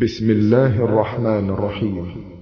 بسم الله الرحمن الرحيم.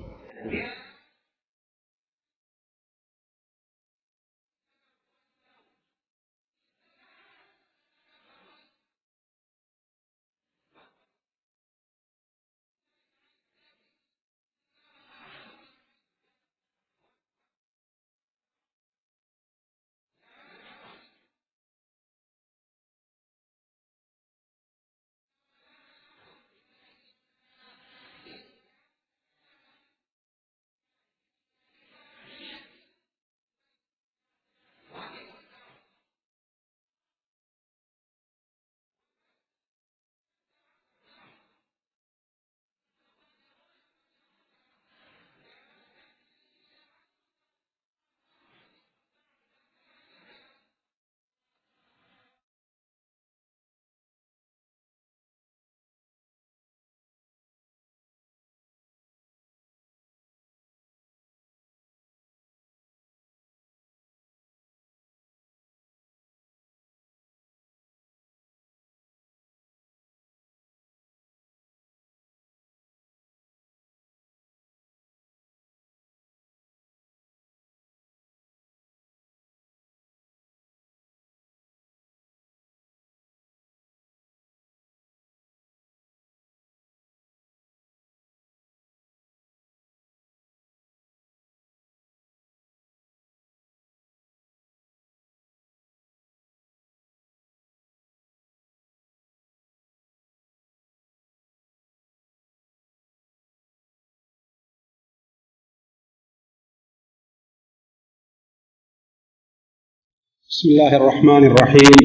بسم الله الرحمن الرحيم.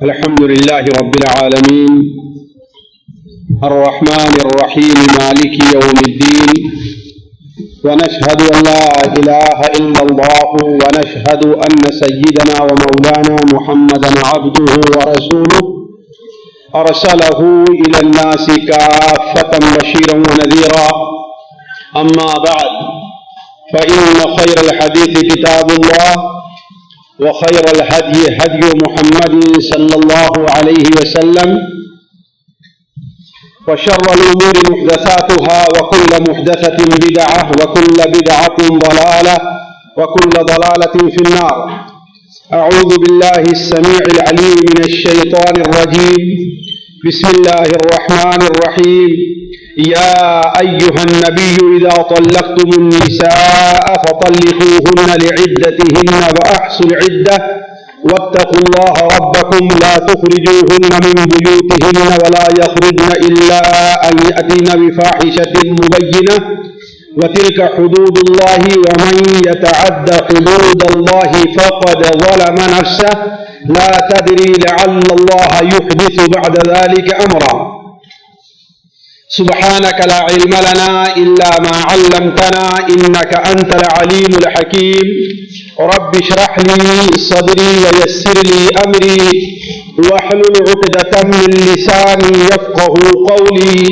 الحمد لله رب العالمين الرحمن الرحيم مالك يوم الدين، ونشهد أن لا إله إلا الله، ونشهد أن سيدنا ومولانا محمدا عبده ورسوله أرسله إلى الناس كافة بشيرا ونذيرا. أما بعد، فإن خير الحديث كتاب الله، وخير الهدي هدي محمد صلى الله عليه وسلم، وشر الأمور محدثاتها، وكل محدثة بدعة، وكل بدعة ضلالة، وكل ضلالة في النار. أعوذ بالله السميع العليم من الشيطان الرجيم. بسم الله الرحمن الرحيم. يا أيها النبي إذا طلقتم النساء فطلقوهن لعدتهن وأحصوا العدة، واتقوا الله ربكم لا تخرجوهن من بيوتهن ولا يخرجن إلا أن يأتين بفاحشة مبينة، وتلك حدود الله، ومن يتعد حدود الله فقد ظلم نفسه، لا تدري لعل الله يحدث بعد ذلك أمرا. سبحانك لا علم لنا إلا ما علمتنا إنك أنت العليم الحكيم. رب اشرح لي صدري ويسر لي أمري واحلل عقدة من لساني يفقه قولي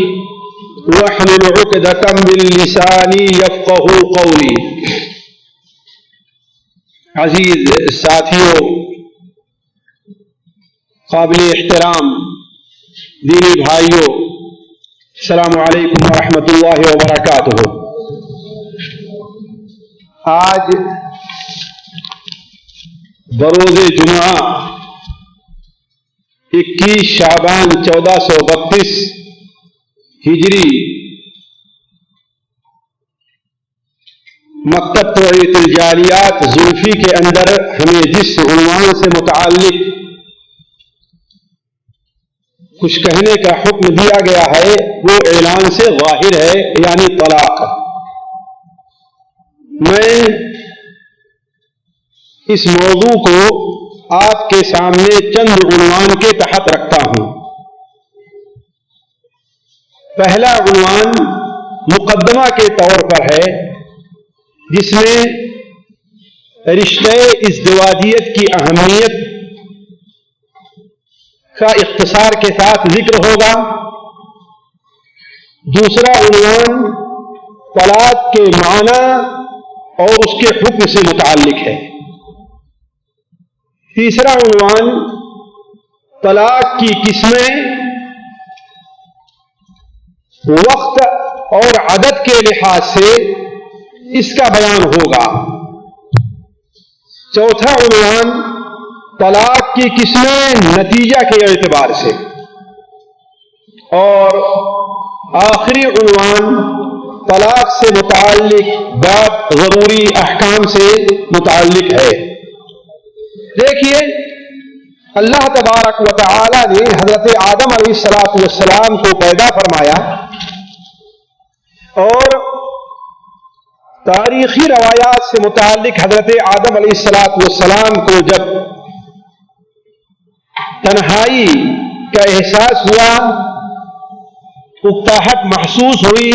عزیز ساتھیوں، قابل احترام دینی بھائیوں، السلام علیکم ورحمۃ اللہ وبرکاتہ۔ آج بروز جمعہ 21 شعبان 1432 ہجری، مکتب توعیت الجالیات زلفی کے اندر ہمیں جس عنوان سے متعلق کچھ کہنے کا حکم دیا گیا ہے وہ اعلان سے ظاہر ہے، یعنی طلاق۔ میں اس موضوع کو آپ کے سامنے چند عنوان کے تحت رکھتا ہوں۔ پہلا عنوان مقدمہ کے طور پر ہے، جس میں رشتہ ازدواجیت کی اہمیت کا اختصار کے ساتھ ذکر ہوگا۔ دوسرا عنوان طلاق کے معنی اور اس کے حکم سے متعلق ہے۔ تیسرا عنوان طلاق کی قسمیں وقت اور عدد کے لحاظ سے اس کا بیان ہوگا۔ چوتھا عنوان طلاق کی قسمیں نتیجہ کے اعتبار سے، اور آخری عنوان طلاق سے متعلق بعض ضروری احکام سے متعلق ہے۔ دیکھیے، اللہ تبارک و تعالی نے حضرت آدم علیہ السلام کو پیدا فرمایا، اور تاریخی روایات سے متعلق حضرت آدم علیہ السلام کو جب تنہائی کا احساس ہوا، اکتاہٹ محسوس ہوئی،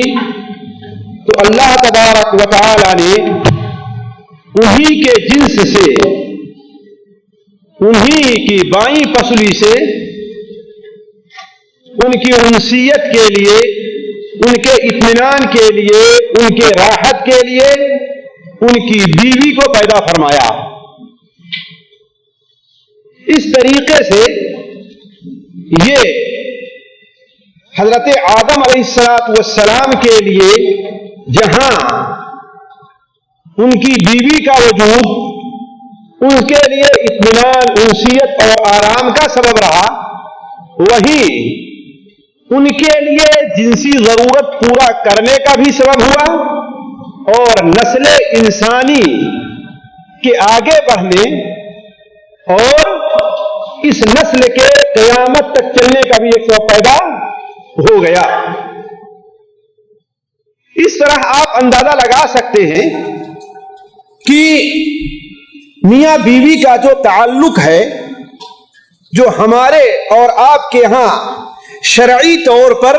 تو اللہ تبارک و تعالی نے انہی کے جنس سے، انہی کی بائیں پسلی سے ان کی انسیت کے لیے، ان کے اطمینان کے لیے، ان کے راحت کے لیے ان کی بیوی کو پیدا فرمایا۔ اس طریقے سے یہ حضرت آدم علیہ السلام کے لیے جہاں ان کی بیوی کا وجود ان کے لیے اطمینان، انسیت اور آرام کا سبب رہا، وہیں ان کے لیے جنسی ضرورت پورا کرنے کا بھی سبب ہوا، اور نسل انسانی کے آگے بڑھنے اور اس نسل کے قیامت تک چلنے کا بھی ایک سبب پیدا ہو گیا۔ اس طرح آپ اندازہ لگا سکتے ہیں کہ میاں بیوی کا جو تعلق ہے، جو ہمارے اور آپ کے ہاں شرعی طور پر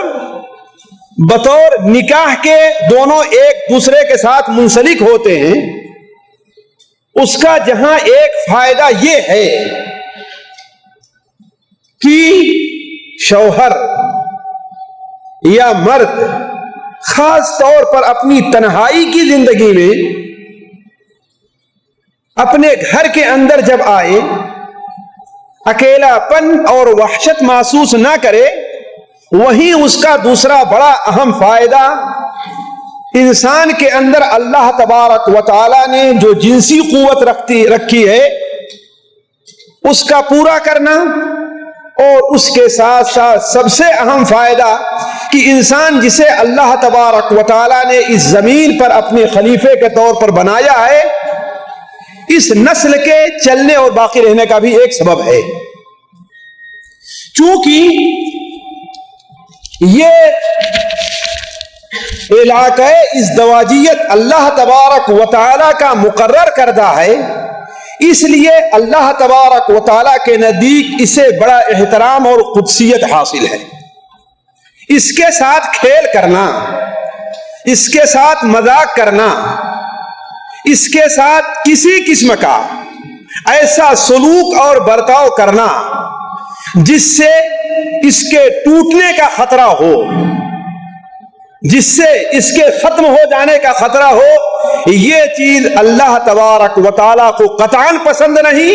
بطور نکاح کے دونوں ایک دوسرے کے ساتھ منسلک ہوتے ہیں، اس کا جہاں ایک فائدہ یہ ہے کہ شوہر یا مرد خاص طور پر اپنی تنہائی کی زندگی میں اپنے گھر کے اندر جب آئے، اکیلا پن اور وحشت محسوس نہ کرے، وہیں اس کا دوسرا بڑا اہم فائدہ انسان کے اندر اللہ تبارک و تعالی نے جو جنسی قوت رکھی ہے اس کا پورا کرنا، اور اس کے ساتھ ساتھ سب سے اہم فائدہ کہ انسان جسے اللہ تبارک و تعالی نے اس زمین پر اپنے خلیفے کے طور پر بنایا ہے، اس نسل کے چلنے اور باقی رہنے کا بھی ایک سبب ہے۔ چونکہ یہ علاقہ ازدواجیت اللہ تبارک و تعالی کا مقرر کردہ ہے، اس لیے اللہ تبارک و تعالی کے نزدیک اسے بڑا احترام اور قدسیت حاصل ہے۔ اس کے ساتھ کھیل کرنا، اس کے ساتھ مذاق کرنا، اس کے ساتھ کسی قسم کا ایسا سلوک اور برتاؤ کرنا جس سے اس کے ٹوٹنے کا خطرہ ہو، جس سے اس کے ختم ہو جانے کا خطرہ ہو، یہ چیز اللہ تبارک و تعالیٰ کو قطعاً پسند نہیں،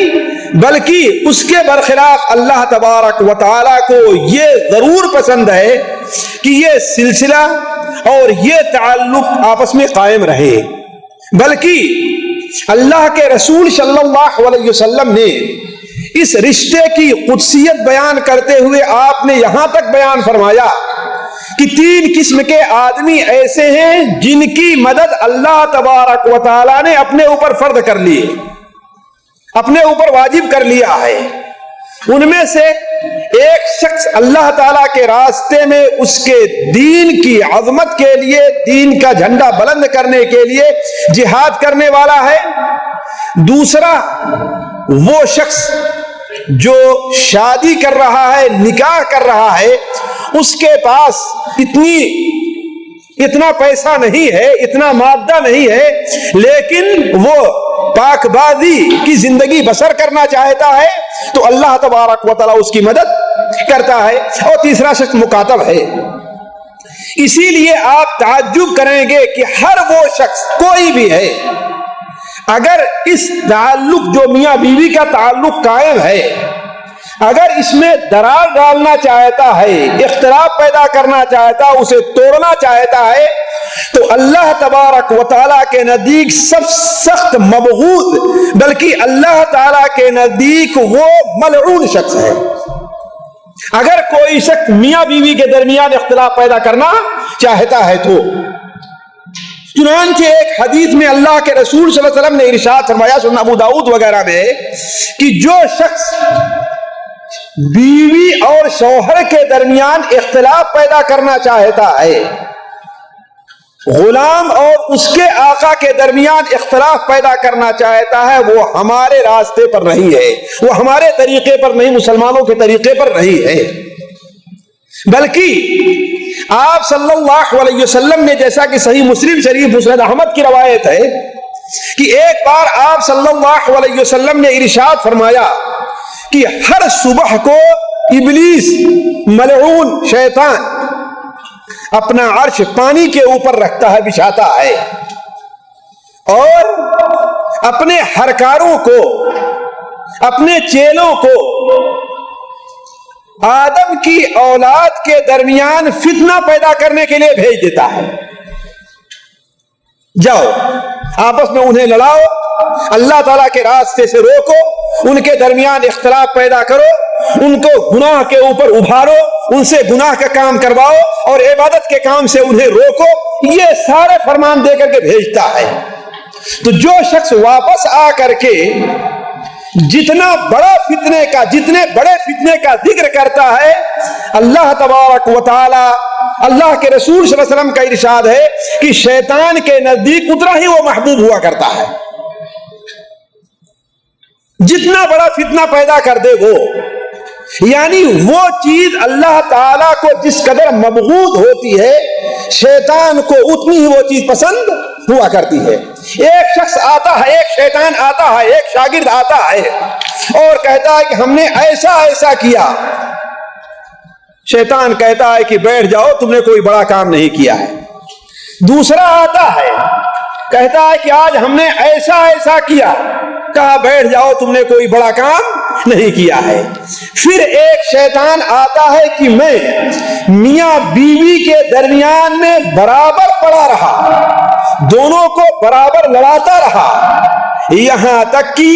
بلکہ اس کے برخلاف اللہ تبارک و تعالیٰ کو یہ ضرور پسند ہے کہ یہ سلسلہ اور یہ تعلق آپس میں قائم رہے۔ بلکہ اللہ کے رسول صلی اللہ علیہ وسلم نے اس رشتے کی قدسیت بیان کرتے ہوئے آپ نے یہاں تک بیان فرمایا کہ 3 قسم کے آدمی ایسے ہیں جن کی مدد اللہ تبارک و تعالی نے اپنے اوپر فرض کر لی، اپنے اوپر واجب کر لیا ہے۔ ان میں سے ایک شخص اللہ تعالیٰ کے راستے میں اس کے دین کی عظمت کے لیے، دین کا جھنڈا بلند کرنے کے لیے جہاد کرنے والا ہے۔ دوسرا وہ شخص جو شادی کر رہا ہے، نکاح کر رہا ہے، اس کے پاس اتنا پیسہ نہیں ہے، اتنا مادہ نہیں ہے، لیکن وہ پاک بازی کی زندگی بسر کرنا چاہتا ہے تو اللہ تبارک و تعالیٰ اس کی مدد کرتا ہے۔ اور تیسرا شخص مکاتب ہے۔ اسی لیے آپ تعجب کریں گے کہ ہر وہ شخص کوئی بھی ہے، اگر اس تعلق جو میاں بیوی کا تعلق قائم ہے، اگر اس میں دراڑ ڈالنا چاہتا ہے، اختلاف پیدا کرنا چاہتا ہے، اسے توڑنا چاہتا ہے، تو اللہ تبارک و تعالیٰ کے نزدیک سب سخت مبغوض، بلکہ اللہ تعالیٰ کے نزدیک وہ ملعون شخص ہے۔ اگر کوئی شخص میاں بیوی کے درمیان اختلاف پیدا کرنا چاہتا ہے تو چنانچہ ایک حدیث میں اللہ کے رسول صلی اللہ علیہ وسلم نے ارشاد فرمایا، سنن ابو داؤد وغیرہ میں، کہ جو شخص بیوی اور شوہر کے درمیان اختلاف پیدا کرنا چاہتا ہے، غلام اور اس کے آقا کے درمیان اختلاف پیدا کرنا چاہتا ہے، وہ ہمارے راستے پر نہیں ہے، وہ ہمارے طریقے پر نہیں، مسلمانوں کے طریقے پر نہیں ہے۔ بلکہ آپ صلی اللہ علیہ وسلم نے، جیسا کہ صحیح مسلم شریف مسند احمد کی روایت ہے، کہ ایک بار آپ صلی اللہ علیہ وسلم نے ارشاد فرمایا کہ ہر صبح کو ابلیس ملعون شیطان اپنا عرش پانی کے اوپر رکھتا ہے، بچھاتا ہے، اور اپنے ہرکاروں کو، اپنے چیلوں کو آدم کی اولاد کے درمیان فتنہ پیدا کرنے کے لیے بھیج دیتا ہے۔ جاؤ آپس میں انہیں لڑاؤ، اللہ تعالیٰ کے راستے سے روکو، ان کے درمیان اختلاف پیدا کرو، ان کو گناہ کے اوپر ابھارو، ان سے گناہ کا کام کرواؤ اور عبادت کے کام سے انہیں روکو، یہ سارے فرمان دے کر کے بھیجتا ہے۔ تو جو شخص واپس آ کر کے جتنے بڑے فتنے کا ذکر کرتا ہے، اللہ تبارک و تعالی، اللہ کے رسول صلی اللہ علیہ وسلم کا ارشاد ہے کہ شیطان کے نزدیک اتنا ہی وہ محبوب ہوا کرتا ہے۔ جتنا بڑا فتنہ پیدا کر دے وہ، یعنی وہ چیز اللہ تعالیٰ کو جس قدر مبغوض ہوتی ہے، شیطان کو اتنی ہی وہ چیز پسند ہوا کرتی ہے۔ ایک شخص آتا ہے، ایک شیطان آتا ہے، ایک شاگرد آتا ہے اور کہتا ہے کہ ہم نے ایسا ایسا کیا، شیطان کہتا ہے کہ بیٹھ جاؤ، تم نے کوئی بڑا کام نہیں کیا ہے۔ دوسرا آتا ہے، کہتا ہے کہ آج ہم نے ایسا ایسا کیا، کہا بیٹھ جاؤ، تم نے کوئی بڑا کام نہیں کیا ہے۔ پھر ایک شیطان آتا ہے کہ میں میاں بیوی کے درمیان میں برابر پڑا رہا، دونوں کو برابر لڑاتا رہا، یہاں تک کہ